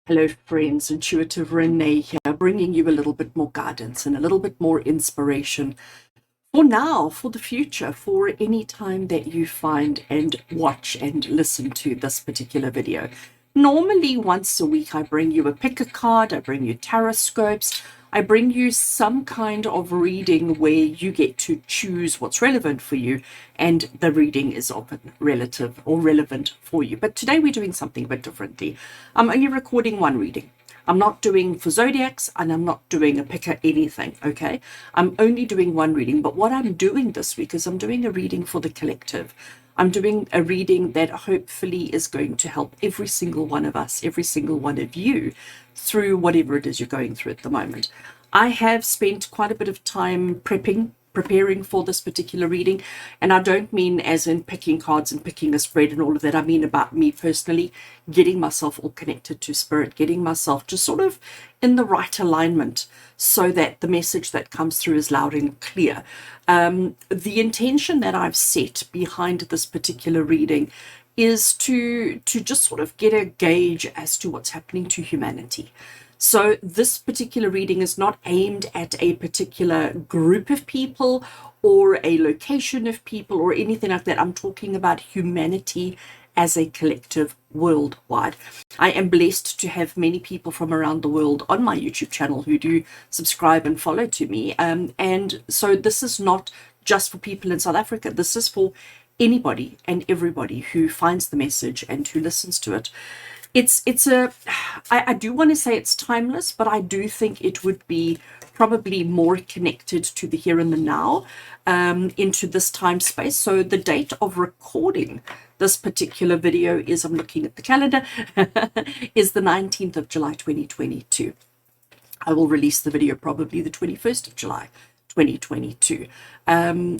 Hello friends, Intuitive Rene here, bringing you a little bit more guidance and a little bit more inspiration for now, for the future, for any time that you find and watch and listen to this particular video. Normally once a week I bring you a pick a card, I bring you tarot scopes, I bring you some kind of reading where you get to choose what's relevant for you, and the reading is often relative or relevant for you. But today we're doing something a bit differently. I'm only recording one reading. I'm not doing for zodiacs and I'm not doing a picker anything, okay? I'm only doing one reading, but what I'm doing this week is I'm doing a reading for the collective. I'm doing a reading that hopefully is going to help every single one of us, every single one of you through whatever it is you're going through at the moment. I have spent quite a bit of time preparing for this particular reading, and I don't mean as in picking cards and picking a spread and all of that. I mean about me personally, getting myself all connected to spirit, getting myself just sort of in the right alignment so that the message that comes through is loud and clear. The intention that I've set behind this particular reading is to just sort of get a gauge as to what's happening to humanity. So this particular reading is not aimed at a particular group of people or a location of people or anything like that. I'm talking about humanity as a collective worldwide. I am blessed to have many people from around the world on my YouTube channel who do subscribe and follow to me. And so this is not just for people in South Africa. This is for anybody and everybody who finds the message and who listens to it. I do want to say it's timeless, but I do think it would be probably more connected to the here and the now, into this time space. So the date of recording this particular video is, I'm looking at the calendar, is the 19th of July 2022. I will release the video probably the 21st of July 2022.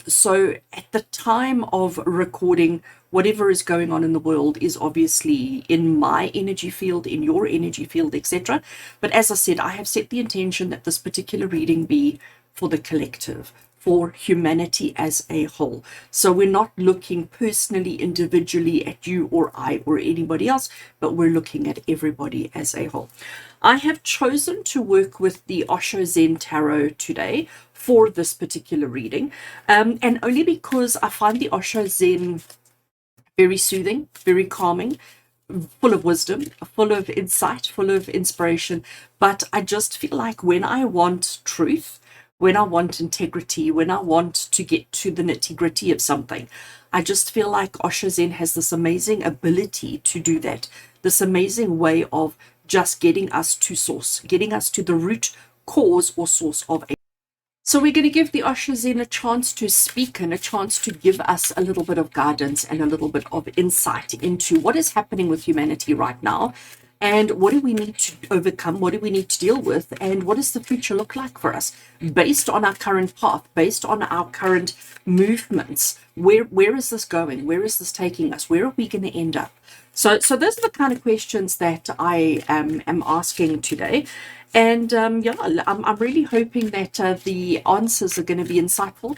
So at the time of recording, whatever is going on in the world is obviously in my energy field, in your energy field, etc. But as I said, I have set the intention that this particular reading be for the collective, for humanity as a whole. So we're not looking personally, individually at you or I or anybody else, but we're looking at everybody as a whole. I have chosen to work with the Osho Zen Tarot today for this particular reading, and only because I find the Osho Zen very soothing, very calming, full of wisdom, full of insight, full of inspiration. But I just feel like when I want truth, when I want integrity, when I want to get to the nitty-gritty of something, I just feel like Osho Zen has this amazing ability to do that, this amazing way of just getting us to source, getting us to the root cause or source of a. So we're going to give the Osho Zen a chance to speak and a chance to give us a little bit of guidance and a little bit of insight into what is happening with humanity right now, and what do we need to overcome, what do we need to deal with, and what does the future look like for us based on our current path, based on our current movements. Where is this going? Where is this taking us? Where are we going to end up? So those are the kind of questions that I am asking today. And yeah, I'm really hoping that the answers are going to be insightful,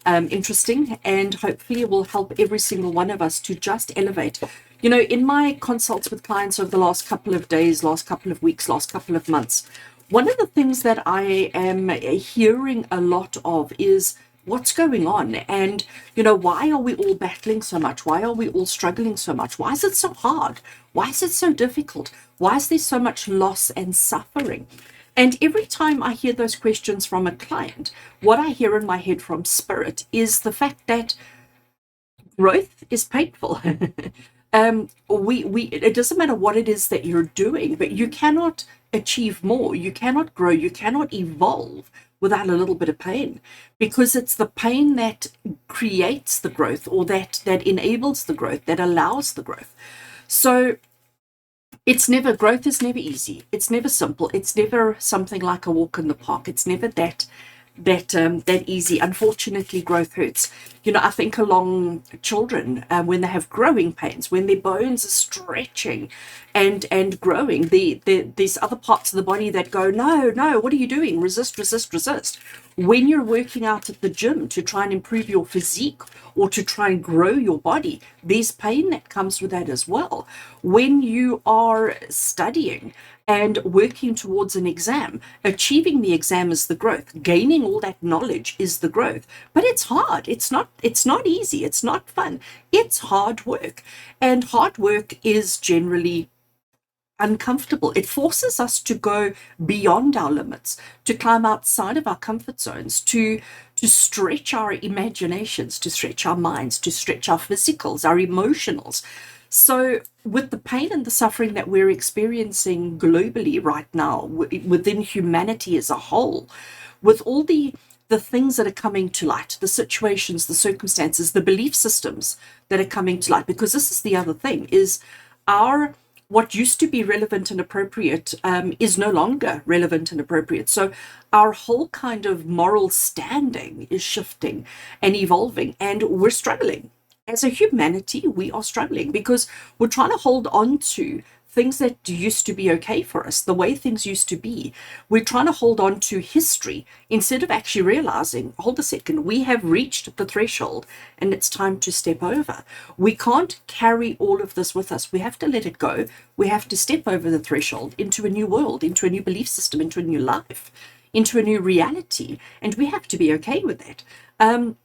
interesting, and hopefully it will help every single one of us to just elevate. You know, in my consults with clients over the last couple of days, last couple of weeks, last couple of months, one of the things that I am hearing a lot of is what's going on, and you know, why are we all battling so much? Why are we all struggling so much? Why is it so hard? Why is it so difficult? Why is there so much loss and suffering? And every time I hear those questions from a client, what I hear in my head from spirit is the fact that growth is painful. It doesn't matter what it is that you're doing, but you cannot achieve more, you cannot grow, you cannot evolve without a little bit of pain, because it's the pain that creates the growth, or that enables the growth, that allows the growth. So growth is never easy, it's never simple, it's never something like a walk in the park, it's never that easy. Unfortunately, growth hurts. I think along children when they have growing pains, when their bones are stretching and growing, these other parts of the body that go, no, no, what are you doing? Resist, resist, resist. When you're working out at the gym to try and improve your physique or to try and grow your body, there's pain that comes with that as well. When you are studying and working towards an exam, achieving the exam is the growth. Gaining all that knowledge is the growth. But it's hard. It's not easy. It's not fun. It's hard work. And hard work is generally uncomfortable. It forces us to go beyond our limits, to climb outside of our comfort zones, to stretch our imaginations, to stretch our minds, to stretch our physicals, our emotionals. So with the pain and the suffering that we're experiencing globally right now, within humanity as a whole, with all the things that are coming to light, the situations, the circumstances, the belief systems that are coming to light, because this is the other thing, is our what used to be relevant and appropriate is no longer relevant and appropriate. So our whole kind of moral standing is shifting and evolving, and we're struggling. As a humanity, we are struggling because we're trying to hold on to things that used to be okay for us, the way things used to be. We're trying to hold on to history instead of actually realizing, hold a second, we have reached the threshold and it's time to step over. We can't carry all of this with us. We have to let it go. We have to step over the threshold into a new world, into a new belief system, into a new life, into a new reality. And we have to be okay with that. And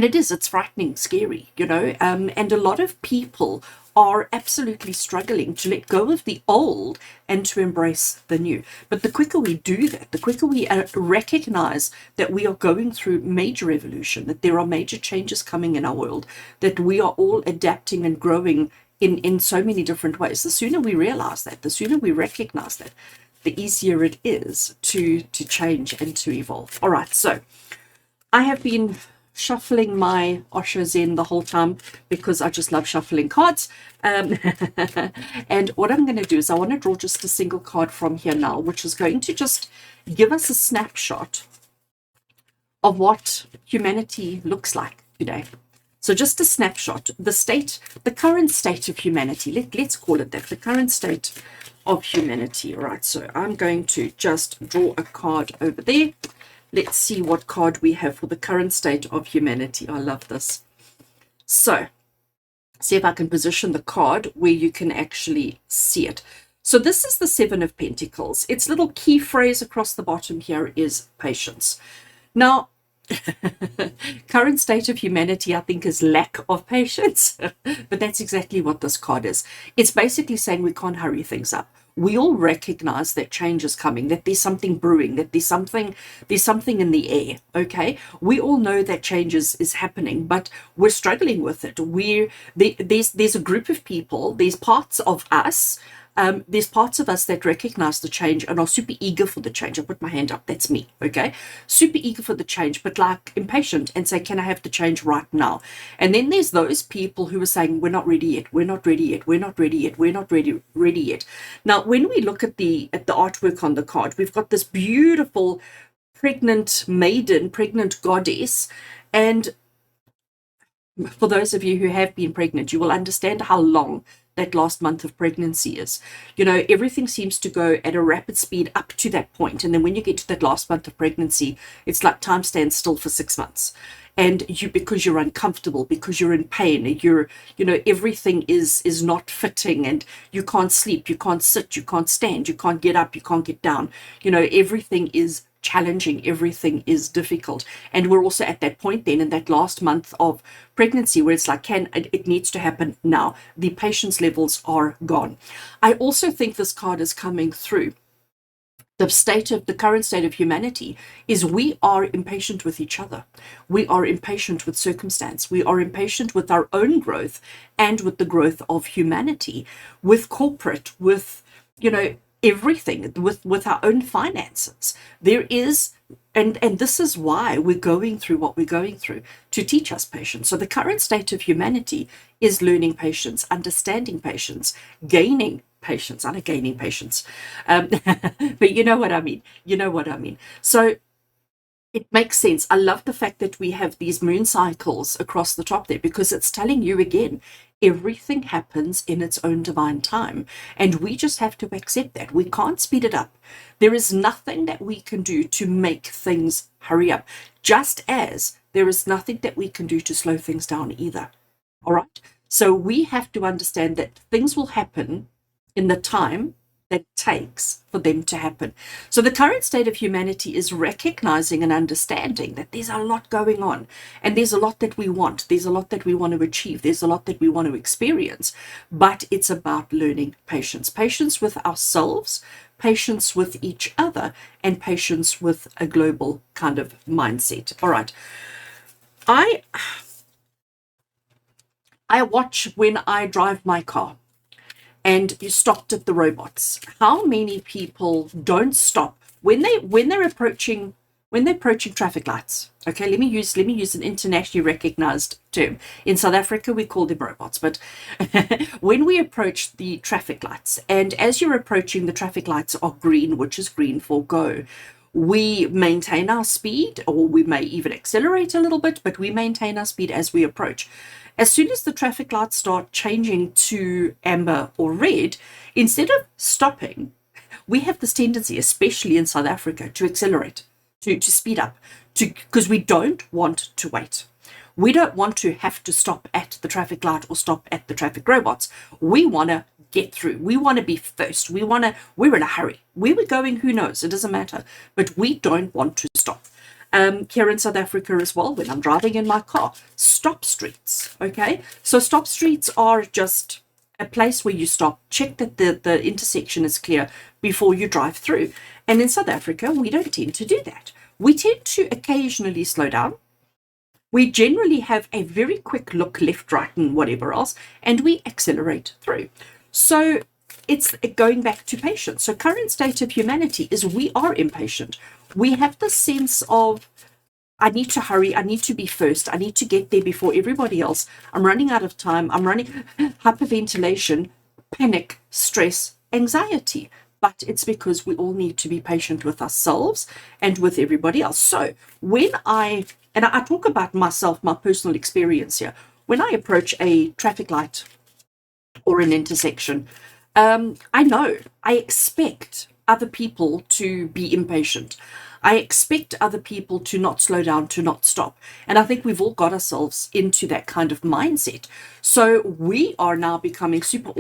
it's frightening, scary, and a lot of people are absolutely struggling to let go of the old and to embrace the new. But the quicker we do that, the quicker we recognize that we are going through major evolution, that there are major changes coming in our world, that we are all adapting and growing in so many different ways, the sooner we realize that, the sooner we recognize that, the easier it is to change and to evolve. All right, so I have been shuffling my Osho Zen the whole time because I just love shuffling cards. And what I'm going to do is I want to draw just a single card from here now, which is going to just give us a snapshot of what humanity looks like today. So just a snapshot, the current state of humanity, let's call it that, the current state of humanity. All right, so I'm going to just draw a card over there. Let's see what card we have for the current state of humanity. I love this. So, see if I can position the card where you can actually see it. So this is the Seven of Pentacles. Its little key phrase across the bottom here is patience. Now, current state of humanity, I think, is lack of patience. But that's exactly what this card is. It's basically saying we can't hurry things up. We all recognize that change is coming, that there's something brewing, that there's something in the air. Okay, we all know that change is happening, but we're struggling with it. There's a group of people, there's parts of us. There's parts of us that recognize the change and are super eager for the change. I put my hand up, that's me, okay? Super eager for the change, but like impatient and say, can I have the change right now? And then there's those people who are saying, we're not ready yet, we're not ready yet, we're not ready yet, we're not ready yet. Now, when we look at the artwork on the card, we've got this beautiful pregnant maiden, pregnant goddess, and for those of you who have been pregnant, you will understand how long that last month of pregnancy is. Everything seems to go at a rapid speed up to that point. And then when you get to that last month of pregnancy, it's like time stands still for 6 months. And because you're uncomfortable, because you're in pain, everything is not fitting, and you can't sleep, you can't sit, you can't stand, you can't get up, you can't get down. Everything is challenging, everything is difficult. And we're also at that point then in that last month of pregnancy where it's like, it needs to happen now. The patience levels are gone. I also think this card is coming through. The current state of humanity is we are impatient with each other. We are impatient with circumstance. We are impatient with our own growth and with the growth of humanity, with corporate, with, everything, with our own finances. There is, and this is why we're going through what we're going through, to teach us patience. So the current state of humanity is learning patience, understanding patience, gaining patience. I'm not gaining patience, but you know what I mean. So It makes sense. I love the fact that we have these moon cycles across the top there, because it's telling you again, everything happens in its own divine time. And we just have to accept that. We can't speed it up. There is nothing that we can do to make things hurry up, just as there is nothing that we can do to slow things down either. All right. So we have to understand that things will happen in the time that it takes for them to happen. So the current state of humanity is recognizing and understanding that there's a lot going on, and there's a lot that we want. There's a lot that we want to achieve. There's a lot that we want to experience, but it's about learning patience, patience with ourselves, patience with each other, and patience with a global kind of mindset. All right. I watch when I drive my car, and you stopped at the robots. How many people don't stop when they're approaching traffic lights? Okay, let me use an internationally recognized term. In South Africa, we call them robots, but when we approach the traffic lights, and as you're approaching, the traffic lights are green, which is green for go. We maintain our speed, or we may even accelerate a little bit, but we maintain our speed as we approach. As soon as the traffic lights start changing to amber or red, instead of stopping, we have this tendency, especially in South Africa, to accelerate, to speed up, because we don't want to wait. We don't want to have to stop at the traffic light or stop at the traffic robots. We want to get through. We want to be first. We're in a hurry. Where we're going, who knows? It doesn't matter. But we don't want to stop. Here in South Africa as well, when I'm driving in my car, stop streets. Okay, so stop streets are just a place where you stop, check that the intersection is clear before you drive through. And in South Africa, we don't tend to do that. We tend to occasionally slow down. We generally have a very quick look left, right, and whatever else, and we accelerate through. So it's going back to patience. So current state of humanity is we are impatient. We have the sense of, I need to hurry, I need to be first, I need to get there before everybody else. I'm running out of time, I'm running, hyperventilation, panic, stress, anxiety. But it's because we all need to be patient with ourselves and with everybody else. So when I talk about myself, my personal experience here, when I approach a traffic light or an intersection, I expect other people to be impatient. I expect other people to not slow down, to not stop. And I think we've all got ourselves into that kind of mindset. So we are now becoming super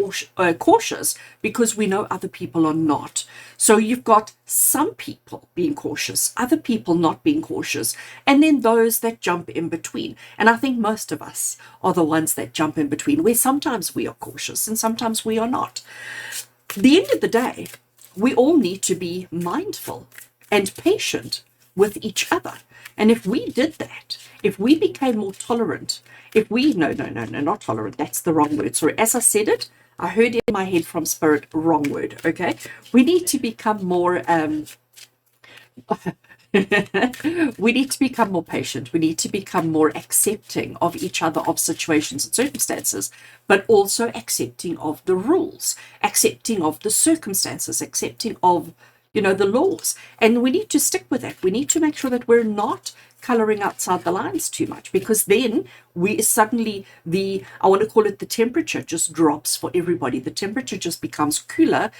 cautious because we know other people are not. So you've got some people being cautious, other people not being cautious, and then those that jump in between. And I think most of us are the ones that jump in between, where sometimes we are cautious and sometimes we are not. At the end of the day, we all need to be mindful and patient with each other. And if we did that, if we became more tolerant, not tolerant, that's the wrong word. Sorry, as I said it, I heard in my head from spirit, wrong word, okay? We need to become more, we need to become more patient. We need to become more accepting of each other, of situations and circumstances, but also accepting of the rules, accepting of the circumstances, accepting of the laws. And we need to stick with that. We need to make sure that we're not coloring outside the lines too much, because then we suddenly, I want to call it, the temperature just drops for everybody. The temperature just becomes cooler,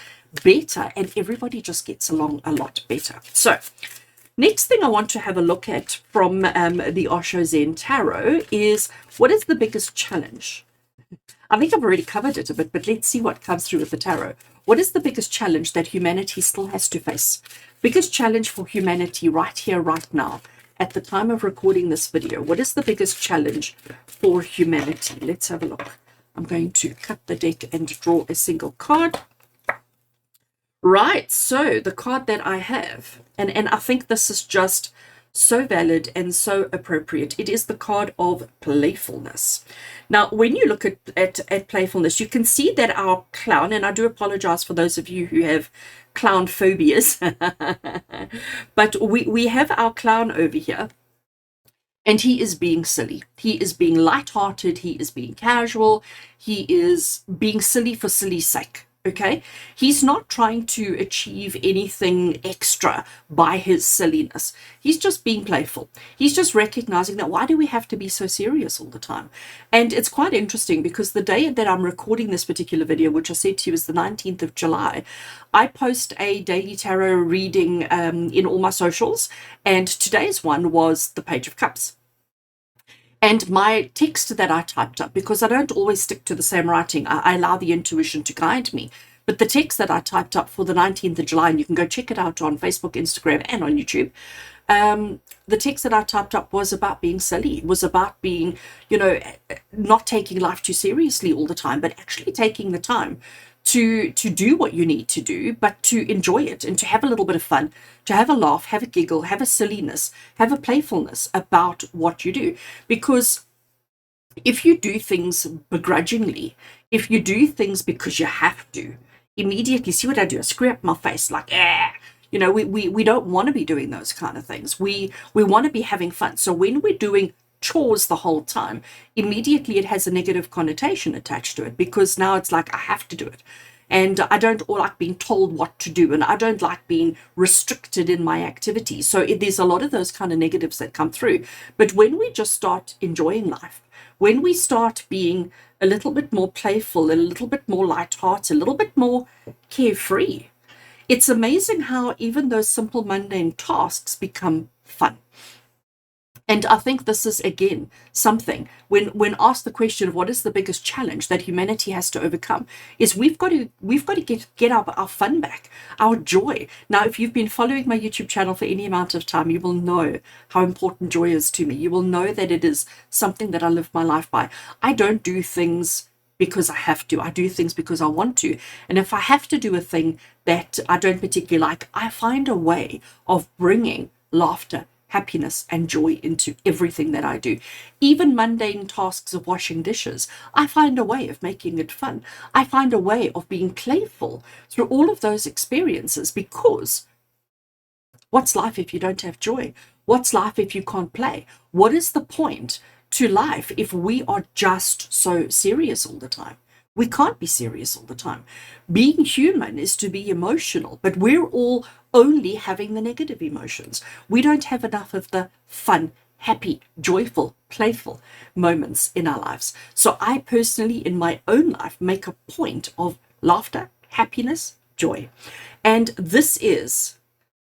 better, and everybody just gets along a lot better. So next thing I want to have a look at from the Osho Zen Tarot is, what is the biggest challenge? I think I've already covered it a bit, but let's see what comes through with the tarot. What is the biggest challenge that humanity still has to face? Biggest challenge for humanity right here, right now, at the time of recording this video. What is the biggest challenge for humanity? Let's have a look. I'm going to cut the deck and draw a single card. Right, so the card that I have, and I think this is just so valid and so appropriate. It is the card of playfulness. Now, when you look at playfulness, you can see that our clown, and I do apologize for those of you who have clown phobias, but we have our clown over here, and he is being silly. He is being lighthearted. He is being casual. He is being silly for silly's sake. Okay, he's not trying to achieve anything extra by his silliness. He's just being playful. He's just recognizing that why do we have to be so serious all the time? And it's quite interesting because the day that I'm recording this particular video, which I said to you is the 19th of July, I post a daily tarot reading in all my socials, and today's one was the Page of Cups. And my text that I typed up, because I don't always stick to the same writing, I allow the intuition to guide me. But the text that I typed up for the 19th of July, and you can go check it out on Facebook, Instagram, and on YouTube, the text that I typed up was about being silly, was about being, not taking life too seriously all the time, but actually taking the time to do what you need to do, but to enjoy it and to have a little bit of fun, to have a laugh, have a giggle, have a silliness, have a playfulness about what you do. Because if you do things begrudgingly, if you do things because you have to, immediately, see what I do? I screw up my face like, we don't want to be doing those kind of things. We want to be having fun. So when we're doing chores the whole time, immediately it has a negative connotation attached to it, because now it's like I have to do it. And I don't like being told what to do, and I don't like being restricted in my activities. So there's a lot of those kind of negatives that come through. But when we just start enjoying life, when we start being a little bit more playful, a little bit more lighthearted, a little bit more carefree, it's amazing how even those simple mundane tasks become fun. And I think this is, again, something, when asked the question of what is the biggest challenge that humanity has to overcome, is we've got to get our fun back, our joy. Now, if you've been following my YouTube channel for any amount of time, you will know how important joy is to me. You will know that it is something that I live my life by. I don't do things because I have to. I do things because I want to. And if I have to do a thing that I don't particularly like, I find a way of bringing laughter, happiness, and joy into everything that I do. Even mundane tasks of washing dishes, I find a way of making it fun. I find a way of being playful through all of those experiences, because what's life if you don't have joy? What's life if you can't play? What is the point to life if we are just so serious all the time? We can't be serious all the time. Being human is to be emotional, but we're all only having the negative emotions. We don't have enough of the fun, happy, joyful, playful moments in our lives. So I personally, in my own life, make a point of laughter, happiness, joy. And this is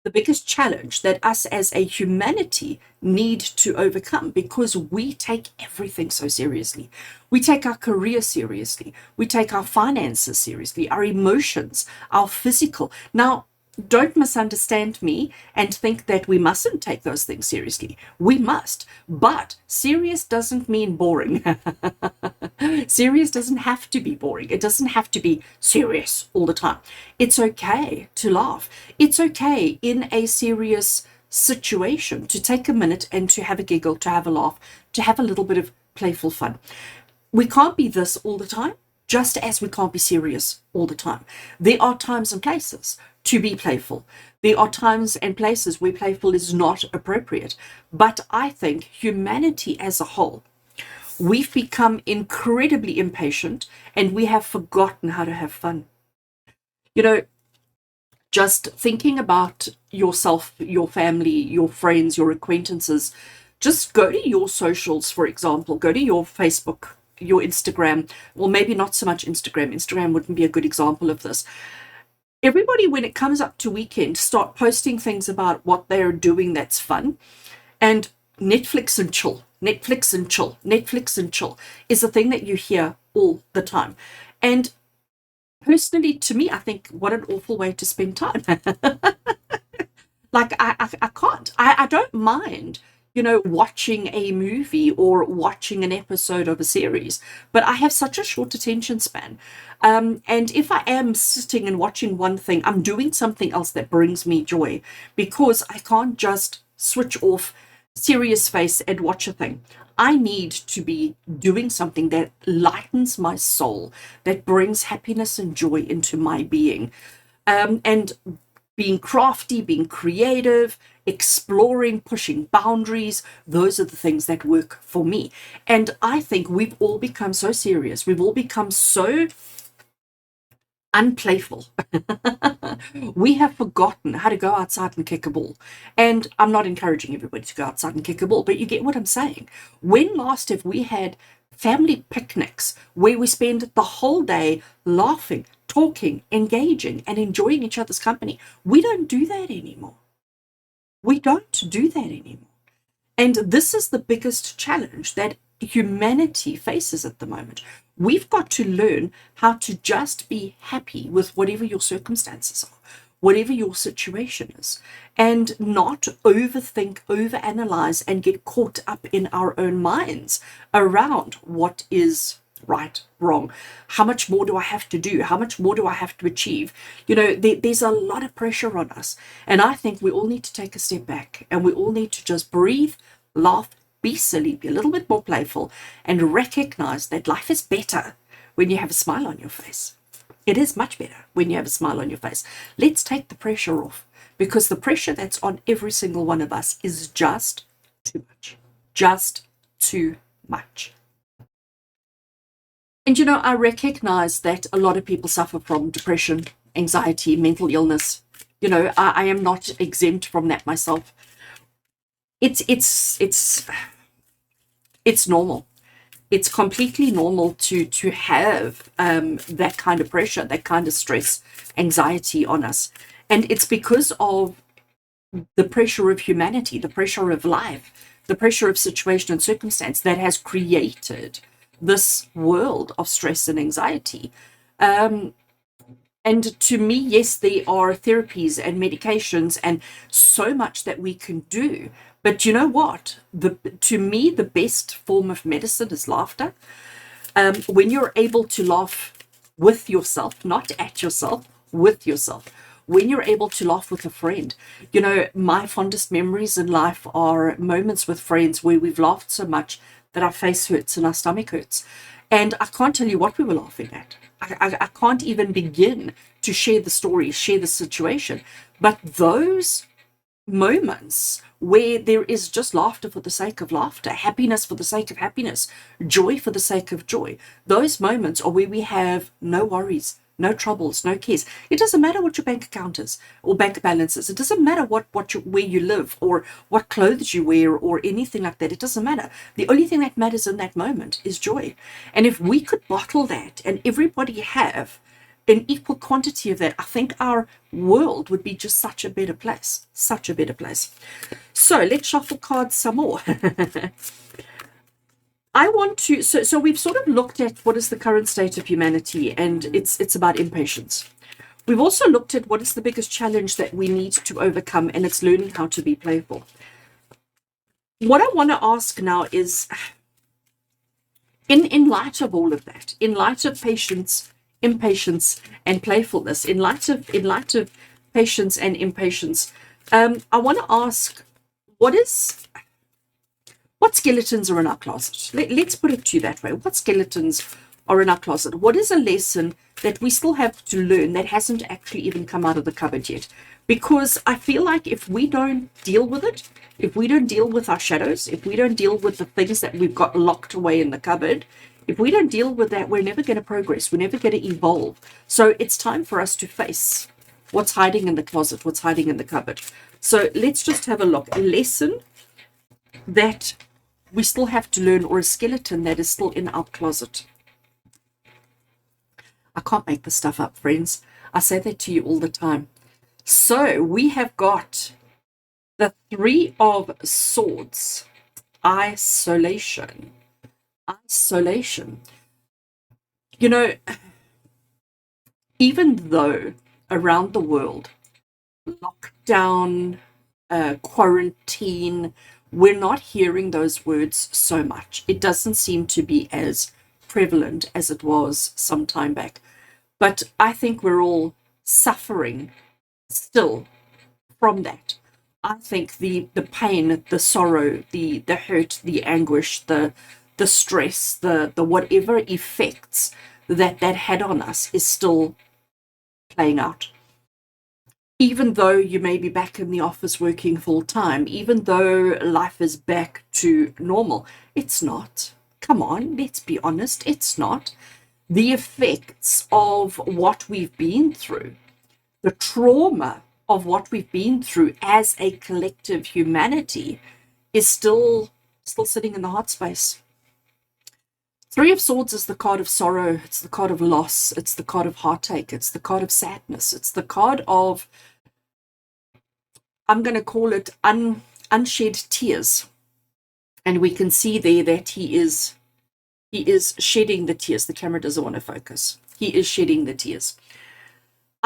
the biggest challenge that us as a humanity need to overcome, because we take everything so seriously. We take our career seriously. We take our finances seriously, our emotions, our physical. Now, don't misunderstand me and think that we mustn't take those things seriously. We must, but serious doesn't mean boring. Serious doesn't have to be boring. It doesn't have to be serious all the time. It's okay to laugh. It's okay in a serious situation to take a minute and to have a giggle, to have a laugh, to have a little bit of playful fun. We can't be this all the time, just as we can't be serious all the time. There are times and places to be playful. There are times and places where playful is not appropriate. But I think humanity as a whole, we've become incredibly impatient, and we have forgotten how to have fun. Just thinking about yourself, your family, your friends, your acquaintances, just go to your socials, for example, go to your Facebook, your Instagram, well, maybe not so much Instagram. Instagram wouldn't be a good example of this. Everybody, when it comes up to weekend, start posting things about what they're doing that's fun. And Netflix and chill, Netflix and chill, Netflix and chill is a thing that you hear all the time. And personally, to me, I think, what an awful way to spend time. Like, I can't. I don't mind, watching a movie or watching an episode of a series, but I have such a short attention span. And if I am sitting and watching one thing, I'm doing something else that brings me joy, because I can't just switch off, serious face, and watch a thing. I need to be doing something that lightens my soul, that brings happiness and joy into my being. And being crafty, being creative, exploring, pushing boundaries, those are the things that work for me. And I think we've all become so serious. We've all become so unplayful. We have forgotten how to go outside and kick a ball. And I'm not encouraging everybody to go outside and kick a ball, but you get what I'm saying. When last have we had family picnics where we spend the whole day laughing, talking, engaging, and enjoying each other's company? We don't do that anymore. We don't do that anymore. And this is the biggest challenge that humanity faces at the moment. We've got to learn how to just be happy with whatever your circumstances are, whatever your situation is, and not overthink, overanalyze, and get caught up in our own minds around what is right, wrong. How much more do I have to do? How much more do I have to achieve? There's a lot of pressure on us. And I think we all need to take a step back, and we all need to just breathe, laugh, be silly, be a little bit more playful, and recognize that life is better when you have a smile on your face. It is much better when you have a smile on your face. Let's take the pressure off, because the pressure that's on every single one of us is just too much. Just too much. And I recognize that a lot of people suffer from depression, anxiety, mental illness. I am not exempt from that myself. It's normal. It's completely normal to have that kind of pressure, that kind of stress, anxiety on us. And it's because of the pressure of humanity, the pressure of life, the pressure of situation and circumstance that has created this world of stress and anxiety. And to me, yes, there are therapies and medications and so much that we can do. But you know what? To me, the best form of medicine is laughter. When you're able to laugh with yourself, not at yourself, with yourself. When you're able to laugh with a friend. My fondest memories in life are moments with friends where we've laughed so much that our face hurts and our stomach hurts. And I can't tell you what we were laughing at. I can't even begin to share the story, share the situation. But those moments where there is just laughter for the sake of laughter, happiness for the sake of happiness, joy for the sake of joy, those moments are where we have no worries, no troubles, no cares. It doesn't matter what your bank account is or bank balance is. It doesn't matter where you live or what clothes you wear or anything like that. It doesn't matter. The only thing that matters in that moment is joy. And if we could bottle that and everybody have an equal quantity of that, I think our world would be just such a better place. Such a better place. So let's shuffle cards some more. I want to, so we've sort of looked at what is the current state of humanity, and it's about impatience. We've also looked at what is the biggest challenge that we need to overcome, and it's learning how to be playful. What I want to ask now is, in light of all of that, in light of patience, impatience, and playfulness, in light of patience and impatience, I want to ask, what skeletons are in our closet? Let's put it to you that way. What skeletons are in our closet? What is a lesson that we still have to learn that hasn't actually even come out of the cupboard yet? Because I feel like if we don't deal with it, if we don't deal with our shadows, if we don't deal with the things that we've got locked away in the cupboard, if we don't deal with that, we're never going to progress. We're never going to evolve. So it's time for us to face what's hiding in the closet, what's hiding in the cupboard. So let's just have a look. A lesson that we still have to learn, or a skeleton that is still in our closet. I can't make this stuff up, friends. I say that to you all the time. So we have got the Three of Swords. Isolation. Isolation. Even though around the world, lockdown, quarantine, we're not hearing those words so much. It doesn't seem to be as prevalent as it was some time back. But I think we're all suffering still from that. I think the pain, the sorrow, the hurt, the anguish, the stress, the whatever effects that had on us is still playing out. Even though you may be back in the office working full time, even though life is back to normal, it's not. Come on, let's be honest, it's not. the effects of what we've been through, the trauma of what we've been through as a collective humanity is still sitting in the heart space. Three of Swords is the card of sorrow. It's the card of loss. It's the card of heartache. It's the card of sadness. It's the card of, I'm going to call it unshed tears. And we can see there that he is shedding the tears. The camera doesn't want to focus. He is shedding the tears.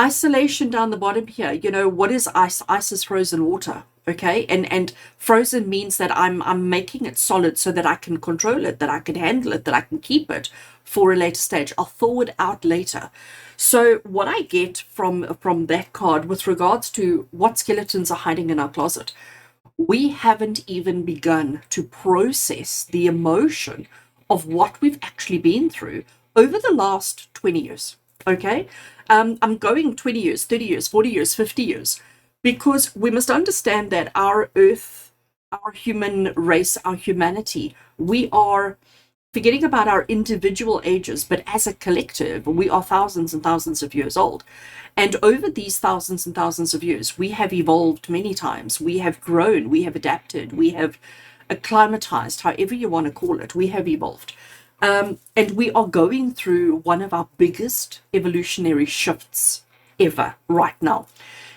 Isolation down the bottom here. You know, what is ice? Ice is frozen water. Okay, and frozen means that I'm making it solid so that I can control it, that I can handle it, that I can keep it for a later stage. I'll thaw it out later. So what I get from that card with regards to what skeletons are hiding in our closet, we haven't even begun to process the emotion of what we've actually been through over the last 20 years. Okay, I'm going 20 years, 30 years, 40 years, 50 years. Because we must understand that our earth, our human race, our humanity, we are forgetting about our individual ages, but as a collective, we are thousands and thousands of years old. And over these thousands and thousands of years, we have evolved many times. We have grown, we have adapted, we have acclimatized, however you want to call it, we have evolved. And we are going through one of our biggest evolutionary shifts ever right now.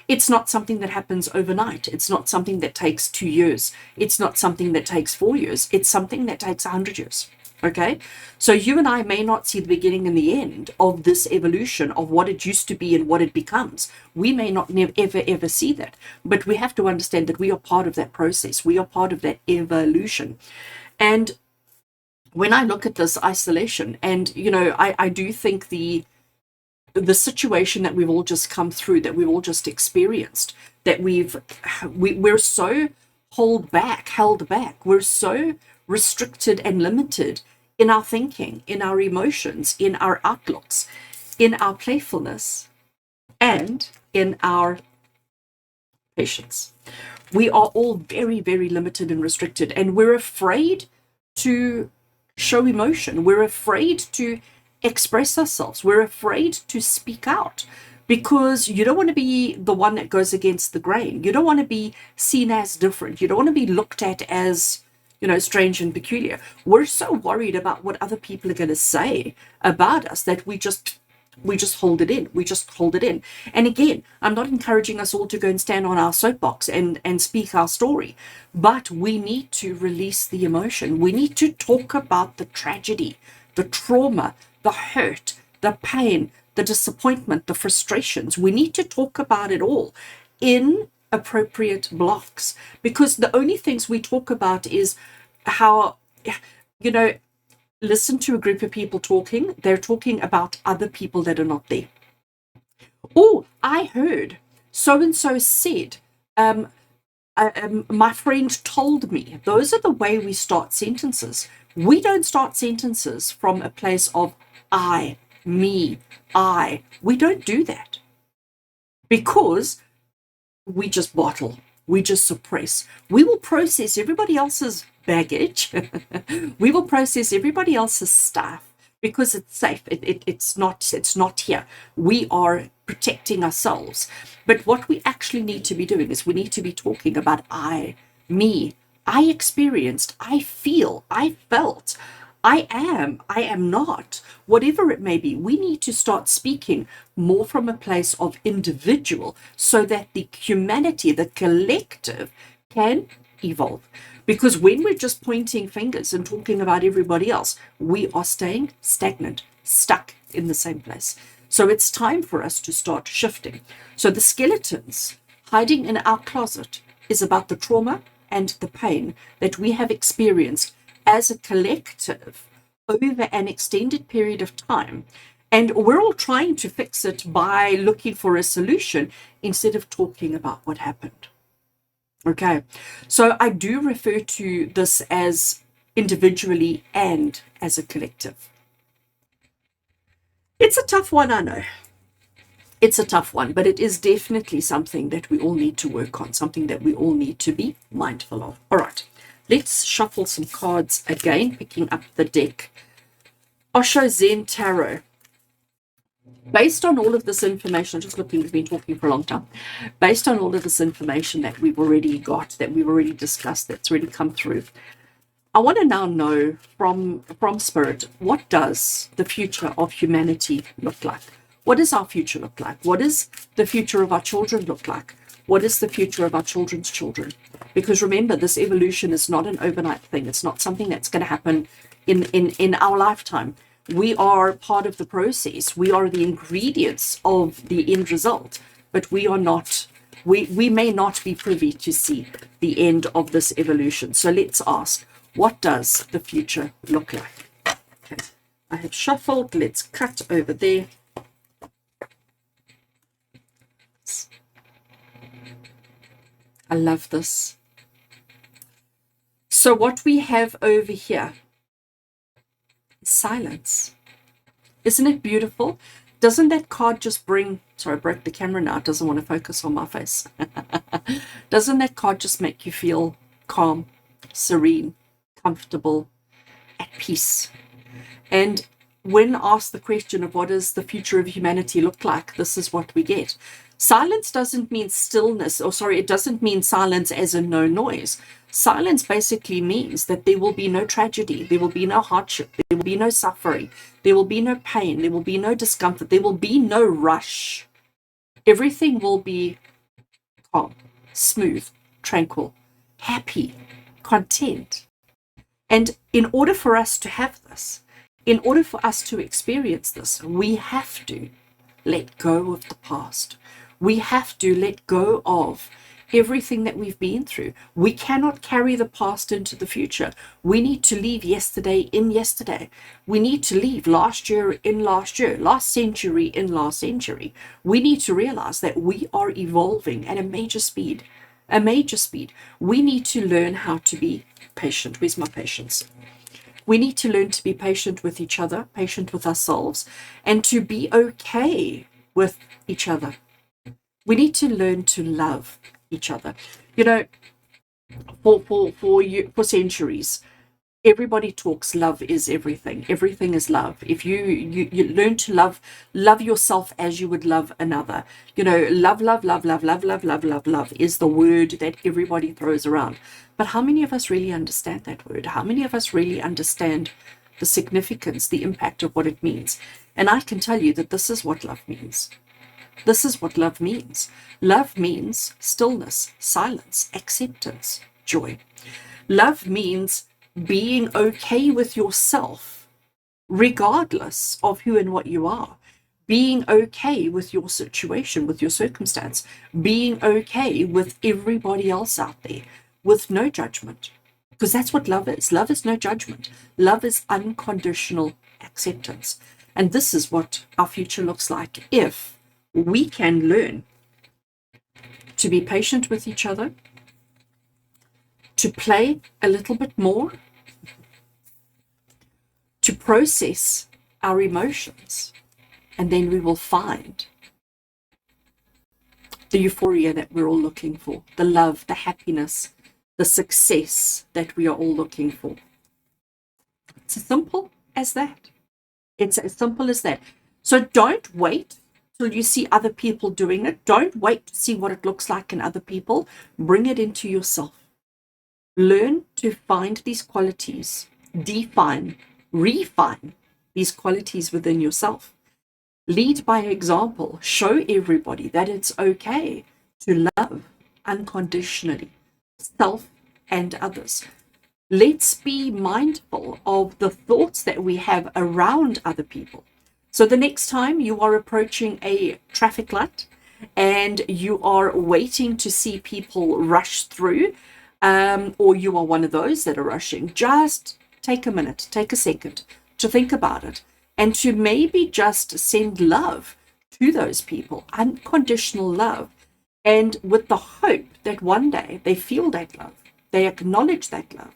It's not something that happens overnight. It's not something that takes 2 years. It's not something that takes 4 years. It's something that takes 100 years. Okay? So you and I may not see the beginning and the end of this evolution of what it used to be and what it becomes. We may not ever see that. But we have to understand that we are part of that process. We are part of that evolution. And when I look at this isolation, and, you know, I do think the situation that we've all just come through, that we've all just experienced, that we're so held back, we're so restricted and limited in our thinking, in our emotions, in our outlooks, in our playfulness, and in our patience. We are all very, very limited and restricted, and we're afraid to show emotion. We're afraid to express ourselves. We're afraid to speak out because you don't want to be the one that goes against the grain. You don't want to be seen as different. You don't want to be looked at as, you know, strange and peculiar. We're so worried about what other people are going to say about us that we just hold it in. We just hold it in. And again, I'm not encouraging us all to go and stand on our soapbox and speak our story, but we need to release the emotion. We need to talk about the tragedy, the trauma, the hurt, the pain, the disappointment, the frustrations. We need to talk about it all in appropriate blocks, because the only things we talk about is how, you know, listen to a group of people talking. They're talking about other people that are not there. Oh, I heard so-and-so said, my friend told me. Those are the way we start sentences. We don't start sentences from a place of I, me, I. We don't do that because we just bottle, we just suppress. We will process everybody else's baggage. We will process everybody else's stuff because it's safe. It's not here. We are protecting ourselves. But what we actually need to be doing is we need to be talking about I, me. I experienced, I feel, I felt, I am not, whatever it may be. We need to start speaking more from a place of individual so that the humanity, the collective, can evolve. Because when we're just pointing fingers and talking about everybody else, we are staying stagnant, stuck in the same place. So it's time for us to start shifting. So the skeletons hiding in our closet is about the trauma and the pain that we have experienced as a collective over an extended period of time. And we're all trying to fix it by looking for a solution instead of talking about what happened. Okay, so I do refer to this as individually and as a collective. It's a tough one, I know. It's a tough one, but it is definitely something that we all need to work on, something that we all need to be mindful of. All right, let's shuffle some cards again, picking up the deck. Osho Zen Tarot. Based on all of this information, just looking, we've been talking for a long time. Based on all of this information that we've already got, that we've already discussed, that's already come through, I want to now know from Spirit, what does the future of humanity look like? What does our future look like? What does the future of our children look like? What is the future of our children's children? Because remember, this evolution is not an overnight thing. It's not something that's going to happen in our lifetime. We are part of the process. We are the ingredients of the end result, but we are not, we may not be privy to see the end of this evolution. So let's ask, what does the future look like? Okay, I have shuffled. Let's cut over there. I love this. So what we have over here is silence. Isn't it beautiful? Doesn't that card just bring, sorry, I broke the camera now. It doesn't want to focus on my face. Doesn't that card just make you feel calm, serene, comfortable, at peace? And when asked the question of what does the future of humanity look like, this is what we get. Silence doesn't mean stillness, or sorry, it doesn't mean silence as in no noise. Silence basically means that there will be no tragedy, there will be no hardship, there will be no suffering, there will be no pain, there will be no discomfort, there will be no rush. Everything will be calm, smooth, tranquil, happy, content. And in order for us to have this, in order for us to experience this, we have to let go of the past. We have to let go of everything that we've been through. We cannot carry the past into the future. We need to leave yesterday in yesterday. We need to leave last year in last year, last century in last century. We need to realize that we are evolving at a major speed. A major speed. We need to learn how to be patient. Where's my patience? We need to learn to be patient with each other, patient with ourselves, and to be okay with each other. We need to learn to love each other. You know, for centuries, everybody talks love is everything. Everything is love. If you learn to love yourself as you would love another. You know, love is the word that everybody throws around. But how many of us really understand that word? How many of us really understand the significance, the impact of what it means? And I can tell you that this is what love means. This is what love means. Love means stillness, silence, acceptance, joy. Love means being okay with yourself, regardless of who and what you are. Being okay with your situation, with your circumstance. Being okay with everybody else out there, with no judgment. Because that's what love is. Love is no judgment. Love is unconditional acceptance. And this is what our future looks like if we can learn to be patient with each other, to play a little bit more, to process our emotions, and then we will find the euphoria that we're all looking for, the love, the happiness, the success that we are all looking for. It's as simple as that. It's as simple as that. So don't wait till you see other people doing it. Don't wait to see what it looks like in other people. Bring it into yourself. Learn to find these qualities, define, refine these qualities within yourself. Lead by example. Show everybody that it's okay to love unconditionally, self and others. Let's be mindful of the thoughts that we have around other people. So the next time you are approaching a traffic light and you are waiting to see people rush through, or you are one of those that are rushing, just take a minute, take a second to think about it and to maybe just send love to those people, unconditional love, and with the hope that one day they feel that love, they acknowledge that love,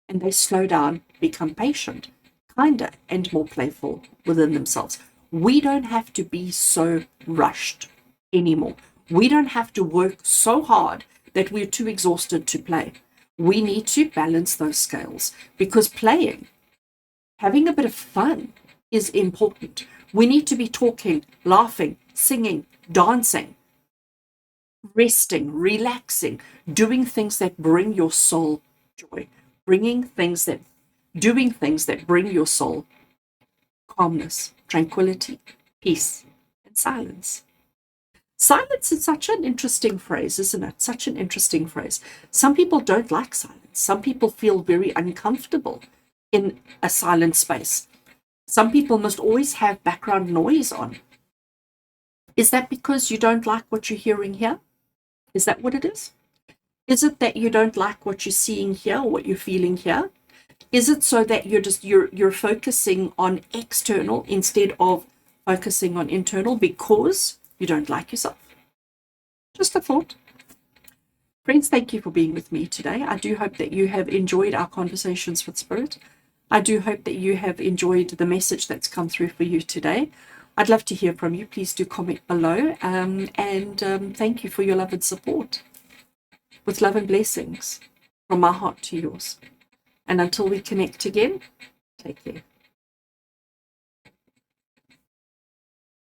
and they slow down, become patient, kinder, and more playful within themselves. We don't have to be so rushed anymore. We don't have to work so hard that we're too exhausted to play. We need to balance those scales, because playing, having a bit of fun is important. We need to be talking, laughing, singing, dancing, resting, relaxing, doing things that bring your soul joy, doing things that bring your soul calmness, tranquility, peace, and silence. Silence is such an interesting phrase, isn't it? Such an interesting phrase. Some people don't like silence. Some people feel very uncomfortable in a silent space. Some people must always have background noise on. Is that because you don't like what you're hearing here? Is that what it is? Is it that you don't like what you're seeing here or what you're feeling here? Is it so that you're focusing on external instead of focusing on internal because you don't like yourself? Just a thought. Friends, thank you for being with me today. I do hope that you have enjoyed our conversations with Spirit. I do hope that you have enjoyed the message that's come through for you today. I'd love to hear from you. Please do comment below. Thank you for your love and support. With love and blessings from my heart to yours. And until we connect again, take care.